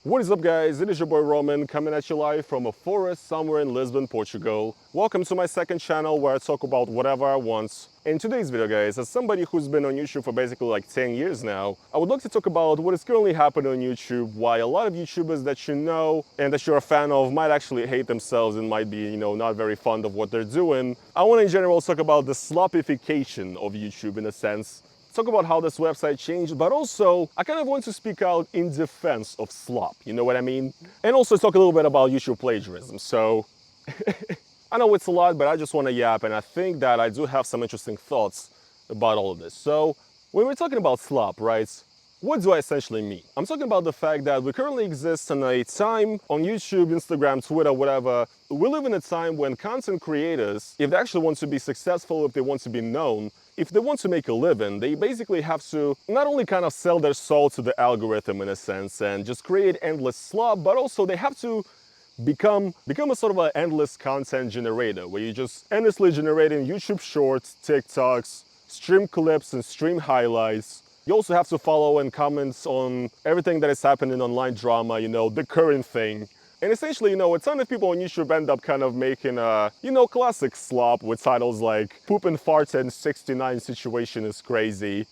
What is up, guys? It is your boy Roman coming at you live from a forest somewhere in Lisbon, Portugal. Welcome to my second channel where I talk about whatever I want. In today's video, guys, as somebody who's been on YouTube for basically like 10 years now, I would like to talk about what is currently happening on YouTube, why a lot of YouTubers that you know and that you're a fan of might actually hate themselves and might be, not very fond of what they're doing. I want to in general talk about the sloppification of YouTube in a sense. Talk about how this website changed, but also I kind of want to speak out in defense of slop, you know what I mean? And also talk a little bit about YouTube plagiarism. So I know it's a lot, but I just want to yap, and I think that I do have some interesting thoughts about all of this. So when we're talking about slop, right? What do I essentially mean? I'm talking about the fact that we currently exist in a time on YouTube, Instagram, Twitter, whatever. We live in a time when content creators, if they actually want to be successful, if they want to be known, if they want to make a living, they basically have to not only kind of sell their soul to the algorithm in a sense and just create endless slop, but also they have to become a sort of an endless content generator where you're just endlessly generating YouTube shorts, TikToks, stream clips and stream highlights. You also have to follow and comment on everything that is happening in online drama, the current thing. And essentially, a ton of people on YouTube end up kind of making a, classic slop with titles like Poop and Fart and 69 Situation is Crazy.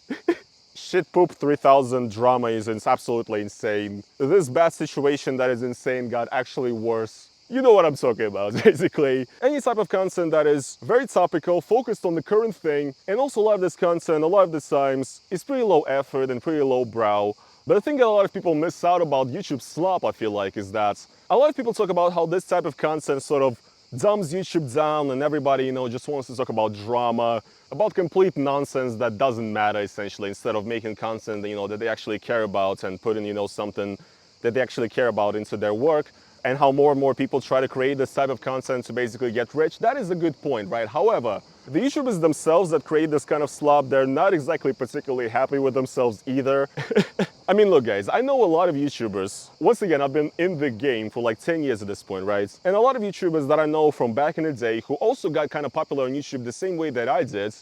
Shit Poop 3000 Drama is absolutely insane. This bad situation that is insane got actually worse. You know what I'm talking about, basically. Any type of content that is very topical, focused on the current thing, and also a lot of this content, a lot of the times, is pretty low effort and pretty low brow. But the thing that a lot of people miss out about YouTube slop, I feel like, is that a lot of people talk about how this type of content sort of dumbs YouTube down and everybody, just wants to talk about drama, about complete nonsense that doesn't matter, essentially, instead of making content, that they actually care about and putting, something that they actually care about into their work. And how more and more people try to create this type of content to basically get rich. That is a good point, right? However, the YouTubers themselves that create this kind of slop, they're not exactly particularly happy with themselves either. I mean, look, guys, I know a lot of YouTubers. Once again, I've been in the game for like 10 years at this point, right? And a lot of YouTubers that I know from back in the day who also got kind of popular on YouTube the same way that I did,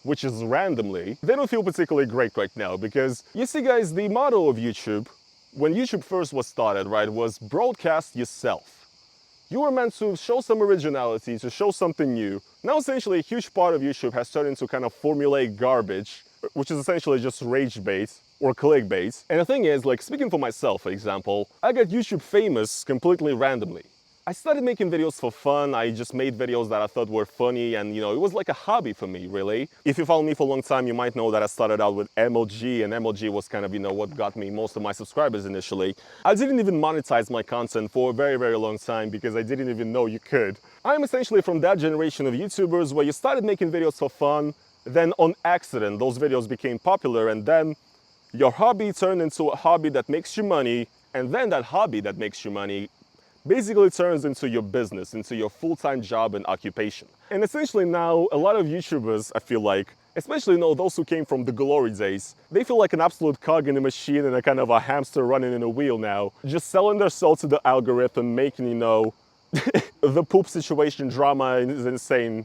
which is randomly, they don't feel particularly great right now because, you see, guys, the motto of YouTube, when YouTube first was started, right, was broadcast yourself. You were meant to show some originality, to show something new. Now, essentially, a huge part of YouTube has turned into kind of formulaic garbage, which is essentially just rage bait or clickbait. And the thing is, like, speaking for myself, for example, I got YouTube famous completely randomly. I started making videos for fun. I just made videos that I thought were funny, and it was like a hobby for me, really. If you follow me for a long time, you might know that I started out with MLG, and MLG was kind of, what got me most of my subscribers initially. I didn't even monetize my content for a very, very long time because I didn't even know you could. I'm essentially from that generation of YouTubers where you started making videos for fun, then on accident, those videos became popular, and then your hobby turned into a hobby that makes you money, and then that hobby that makes you money basically turns into your business, into your full-time job and occupation. And essentially now, a lot of YouTubers, I feel like, especially those who came from the glory days, they feel like an absolute cog in a machine and a kind of a hamster running in a wheel now, just selling their soul to the algorithm, making, the poop situation drama is insane,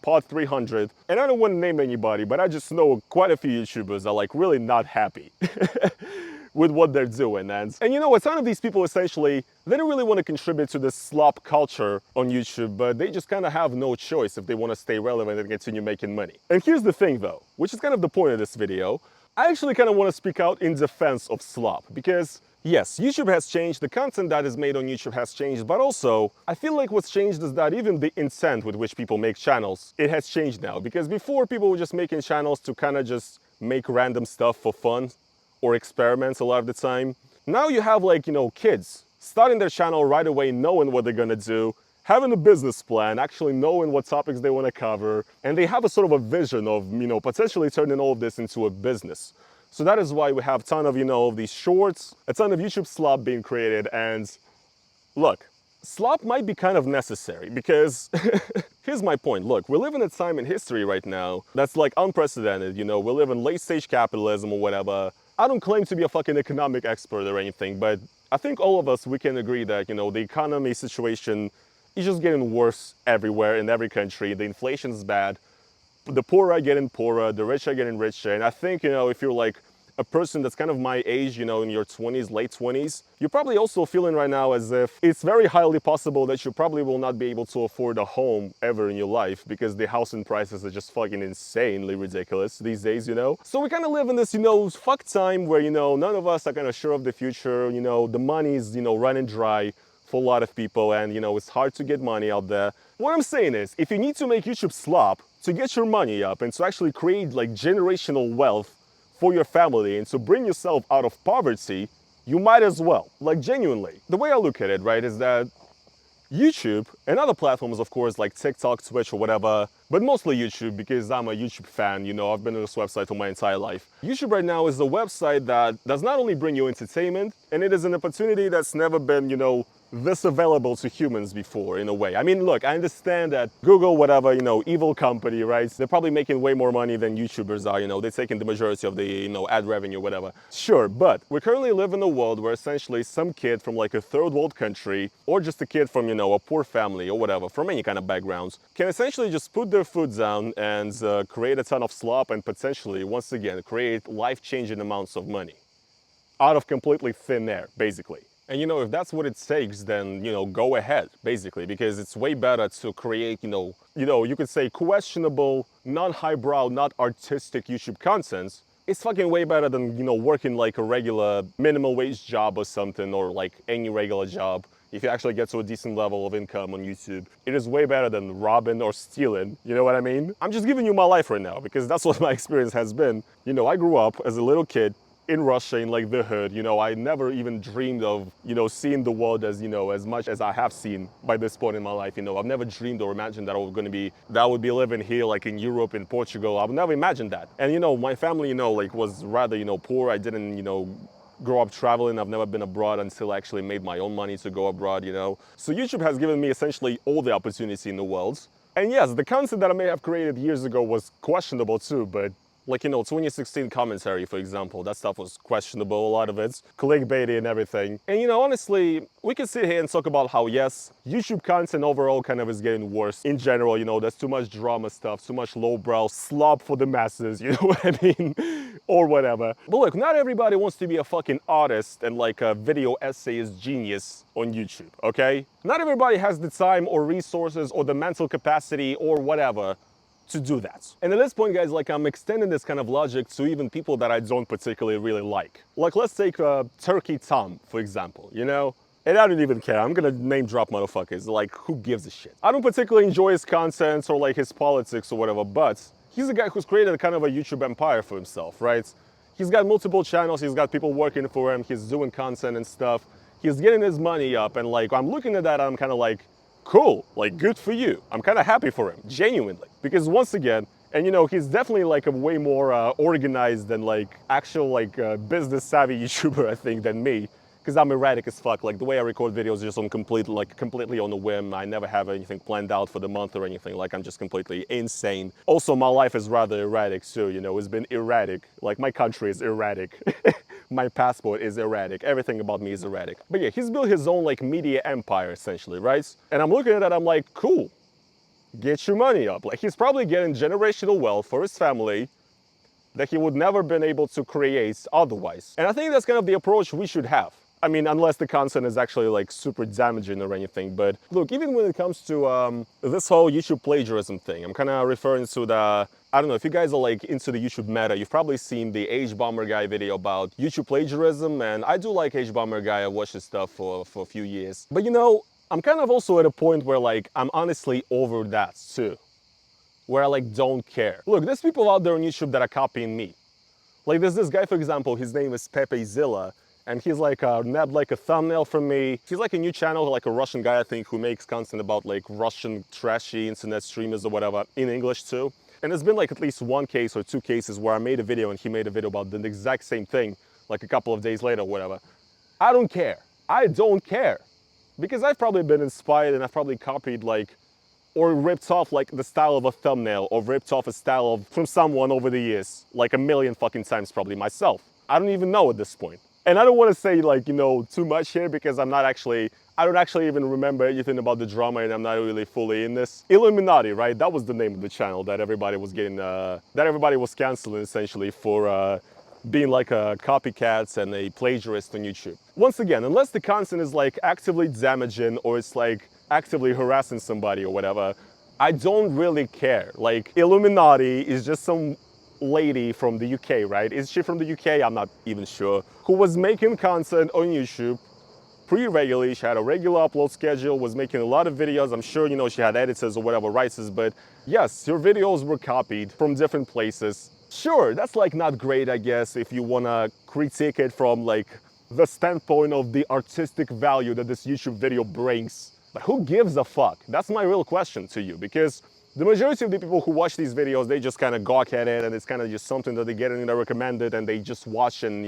Pod 300. And I don't want to name anybody, but I just know quite a few YouTubers are like really not happy with what they're doing. And a ton of these people essentially, they don't really want to contribute to this slop culture on YouTube, but they just kind of have no choice if they want to stay relevant and continue making money. And here's the thing though, which is kind of the point of this video. I actually kind of want to speak out in defense of slop because yes, YouTube has changed, the content that is made on YouTube has changed, but also I feel like what's changed is that even the intent with which people make channels, it has changed now. Because before, people were just making channels to kind of just make random stuff for fun or experiments a lot of the time. Now you have like, kids starting their channel right away, knowing what they're gonna do, having a business plan, actually knowing what topics they want to cover, and they have a sort of a vision of, potentially turning all of this into a business. So that is why we have a ton of, these shorts, a ton of YouTube slop being created. And look, slop might be kind of necessary because here's my point. Look, we live in a time in history right now that's like unprecedented. We live in late stage capitalism or whatever. I don't claim to be a fucking economic expert or anything, but I think all of us, we can agree that, the economy situation is just getting worse everywhere in every country. The inflation is bad. The poor are getting poorer, the rich are getting richer. And I think, if you're like a person that's kind of my age, you know, in your 20s, late 20s, you're probably also feeling right now as if it's very highly possible that you probably will not be able to afford a home ever in your life because the housing prices are just fucking insanely ridiculous these days, you know? So we kind of live in this, you know, fuck time where, you know, none of us are kind of sure of the future, you know, the money's, you know, running dry for a lot of people, and, you know, it's hard to get money out there. What I'm saying is, if you need to make YouTube slop to get your money up and to actually create like generational wealth for your family and to bring yourself out of poverty, you might as well. Like, genuinely. The way I look at it, right, is that YouTube and other platforms, of course, like TikTok, Twitch, or whatever, but mostly YouTube because I'm a YouTube fan, you know, I've been on this website for my entire life. YouTube right now is a website that does not only bring you entertainment, and it is an opportunity that's never been, you know, this available to humans before, in a way. I mean, look, I understand that Google, whatever, you know, evil company, right? They're probably making way more money than YouTubers are, you know, they're taking the majority of the, you know, ad revenue, whatever. Sure, but we currently live in a world where essentially some kid from like a third world country, or just a kid from, you know, a poor family or whatever, from any kind of backgrounds, can essentially just put their foot down and create a ton of slop and potentially, once again, create life-changing amounts of money out of completely thin air, basically. And you know, if that's what it takes, then, you know, go ahead, basically, because it's way better to create, you know, you could say questionable, non-highbrow, not artistic YouTube content. It's fucking way better than, you know, working like a regular minimal wage job or something, or like any regular job. If you actually get to a decent level of income on YouTube, it is way better than robbing or stealing, you know what I mean? I'm just giving you my life right now, because that's what my experience has been. You know, I grew up as a little kid in Russia, in like the hood, you know, I never even dreamed of, you know, seeing the world as, you know, as much as I have seen by this point in my life, you know. I've never dreamed or imagined that I would be living here, like in Europe, in Portugal. I would never imagine that. And, you know, my family, you know, like was rather, you know, poor. I didn't, you know, grow up traveling. I've never been abroad until I actually made my own money to go abroad, you know. So YouTube has given me essentially all the opportunity in the world. And yes, the content that I may have created years ago was questionable too, but like, you know, 2016 commentary, for example, that stuff was questionable, a lot of it's clickbaity and everything. And, you know, honestly, we can sit here and talk about how, yes, YouTube content overall kind of is getting worse in general, you know, there's too much drama stuff, too much lowbrow slop for the masses, you know what I mean? Or whatever. But look, not everybody wants to be a fucking artist and like a video essayist genius on YouTube, okay? Not everybody has the time or resources or the mental capacity or whatever to do that. And at this point, guys, like, I'm extending this kind of logic to even people that I don't particularly really like. Like, let's take Turkey Tom, for example, you know? And I don't even care. I'm gonna name drop motherfuckers. Like, who gives a shit? I don't particularly enjoy his content or like his politics or whatever, but he's a guy who's created a kind of a YouTube empire for himself, right? He's got multiple channels, he's got people working for him, he's doing content and stuff. He's getting his money up, and like, I'm looking at that, I'm kind of like, cool, like, good for you. I'm kind of happy for him, genuinely. Because once again, and you know, he's definitely like a way more organized and like actual like business savvy YouTuber, I think, than me. Because I'm erratic as fuck. Like, the way I record videos is just on completely on a whim. I never have anything planned out for the month or anything. Like, I'm just completely insane. Also, my life is rather erratic too, you know, it's been erratic. Like, my country is erratic. My passport is erratic. Everything about me is erratic. But yeah, he's built his own like media empire, essentially, right? And I'm looking at that, I'm like, cool, get your money up. Like, he's probably getting generational wealth for his family that he would never been able to create otherwise. And I think that's kind of the approach we should have. I mean, unless the content is actually like super damaging or anything. But look, even when it comes to this whole YouTube plagiarism thing, I'm kind of referring to the, I don't know, if you guys are like into the YouTube meta, you've probably seen the H-Bomber guy video about YouTube plagiarism. And I do like H-Bomber guy. I've watched his stuff for a few years. But you know, I'm kind of also at a point where like, I'm honestly over that too. Where I like don't care. Look, there's people out there on YouTube that are copying me. Like, there's this guy, for example, his name is Pepe Zilla. And he's like nabbed like a thumbnail from me. He's like a new channel, like a Russian guy, I think, who makes content about like Russian trashy internet streamers or whatever, in English too. And there's been like at least one case or two cases where I made a video and he made a video about the exact same thing, like a couple of days later or whatever. I don't care. I don't care. Because I've probably been inspired and I've probably copied like, or ripped off like the style of a thumbnail, or ripped off a style from someone over the years, like a million fucking times probably myself. I don't even know at this point. And I don't want to say like, you know, too much here because I don't actually even remember anything about the drama and I'm not really fully in this. Illuminati, right? That was the name of the channel that everybody was getting, that everybody was canceling essentially for being like a copycat and a plagiarist on YouTube. Once again, unless the content is like actively damaging or it's like actively harassing somebody or whatever, I don't really care. Like, Illuminati is just some lady from the UK, right? Is she from the UK? I'm not even sure. Who was making content on YouTube pretty regularly. She had a regular upload schedule, was making a lot of videos. I'm sure, she had editors or whatever, writers, but yes, your videos were copied from different places. Sure, that's like not great, I guess, if you wanna critique it from like the standpoint of the artistic value that this YouTube video brings. But who gives a fuck? That's my real question to you, because the majority of the people who watch these videos, they just kind of gawk at it, and it's kind of just something that they get in their recommended and they just watch and,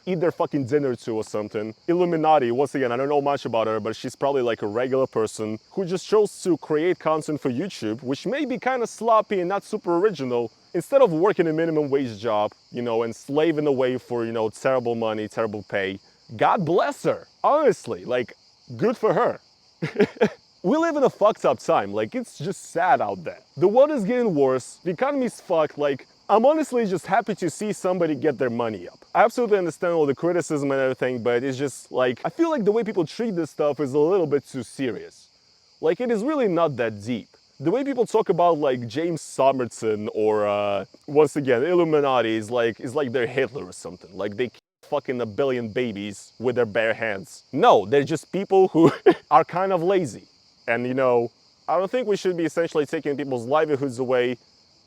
eat their fucking dinner to or something. Illuminati, once again, I don't know much about her, but she's probably like a regular person who just chose to create content for YouTube, which may be kind of sloppy and not super original, instead of working a minimum wage job, and slaving away for, terrible money, terrible pay. God bless her. Honestly, like, good for her. We live in a fucked up time, like it's just sad out there. The world is getting worse, the economy's fucked, like I'm honestly just happy to see somebody get their money up. I absolutely understand all the criticism and everything, but it's just like, I feel like the way people treat this stuff is a little bit too serious. Like it is really not that deep. The way people talk about like James Somerton or once again, Illuminati is like they're Hitler or something. Like they fucking a billion babies with their bare hands. No, they're just people who are kind of lazy. And I don't think we should be essentially taking people's livelihoods away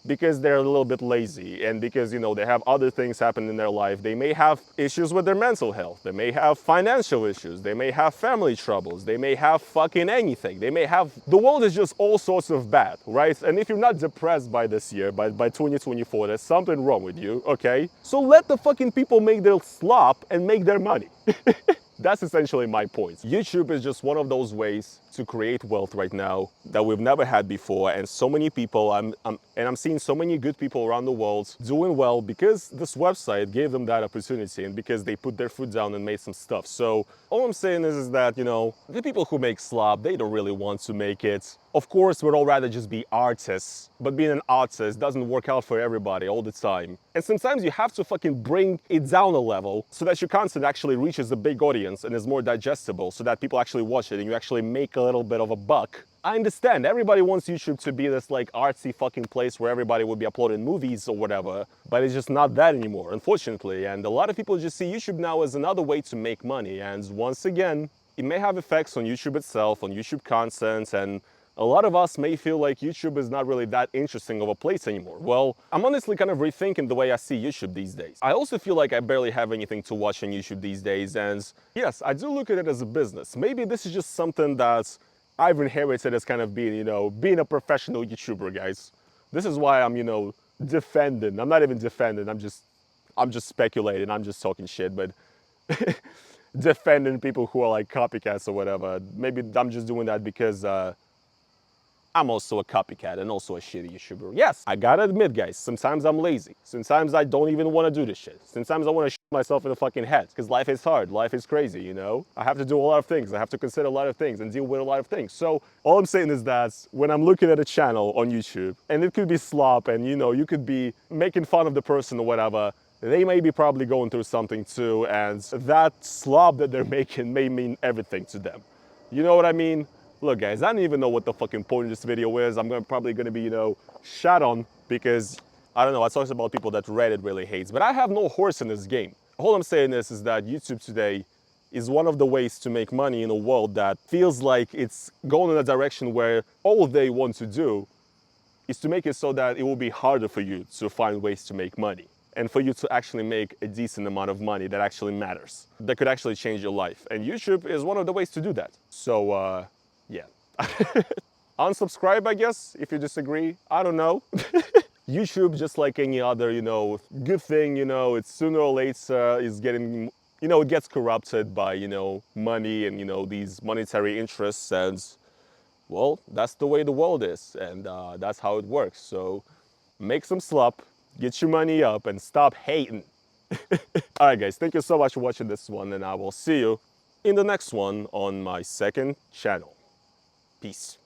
because they're a little bit lazy and because, they have other things happen in their life. They may have issues with their mental health. They may have financial issues. They may have family troubles. They may have fucking anything. They may have, the world is just all sorts of bad, right? And if you're not depressed by this year, by 2024, there's something wrong with you, okay? So let the fucking people make their slop and make their money. That's essentially my point. YouTube is just one of those ways to create wealth right now that we've never had before, and so many people, I'm seeing so many good people around the world doing well because this website gave them that opportunity and because they put their foot down and made some stuff. So all I'm saying is that, the people who make slop, they don't really want to make it. Of course, we'd all rather just be artists, but being an artist doesn't work out for everybody all the time. And sometimes you have to fucking bring it down a level so that your content actually reaches a big audience and is more digestible so that people actually watch it and you actually make a little bit of a buck. I understand, everybody wants YouTube to be this like artsy fucking place where everybody would be uploading movies or whatever, but it's just not that anymore, unfortunately. And a lot of people just see YouTube now as another way to make money. And once again, it may have effects on YouTube itself, on YouTube content, and a lot of us may feel like YouTube is not really that interesting of a place anymore. Well, I'm honestly kind of rethinking the way I see YouTube these days. I also feel like I barely have anything to watch on YouTube these days, and yes, I do look at it as a business. Maybe this is just something that I've inherited as kind of being, being a professional YouTuber, guys. This is why I'm, defending. I'm not even defending, I'm just speculating, I'm just talking shit, but defending people who are like copycats or whatever. Maybe I'm just doing that because I'm also a copycat and also a shitty YouTuber. Yes, I gotta admit, guys, sometimes I'm lazy. Sometimes I don't even want to do this shit. Sometimes I want to shoot myself in the fucking head because life is hard, life is crazy, I have to do a lot of things. I have to consider a lot of things and deal with a lot of things. So all I'm saying is that when I'm looking at a channel on YouTube, and it could be slop and, you could be making fun of the person or whatever, they may be probably going through something too, and that slop that they're making may mean everything to them. You know what I mean? Look, guys, I don't even know what the fucking point of this video is. I'm probably gonna be, shot on because, I don't know, I talked about people that Reddit really hates, but I have no horse in this game. All I'm saying is that YouTube today is one of the ways to make money in a world that feels like it's going in a direction where all they want to do is to make it so that it will be harder for you to find ways to make money and for you to actually make a decent amount of money that actually matters, that could actually change your life. And YouTube is one of the ways to do that. So, yeah. Unsubscribe, I guess, if you disagree. I don't know. YouTube, just like any other, good thing, it's sooner or later is getting, it gets corrupted by, money and, these monetary interests. And, well, that's the way the world is. And that's how it works. So make some slop, get your money up, and stop hating. All right, guys, thank you so much for watching this one. And I will see you in the next one on my second channel. Peace.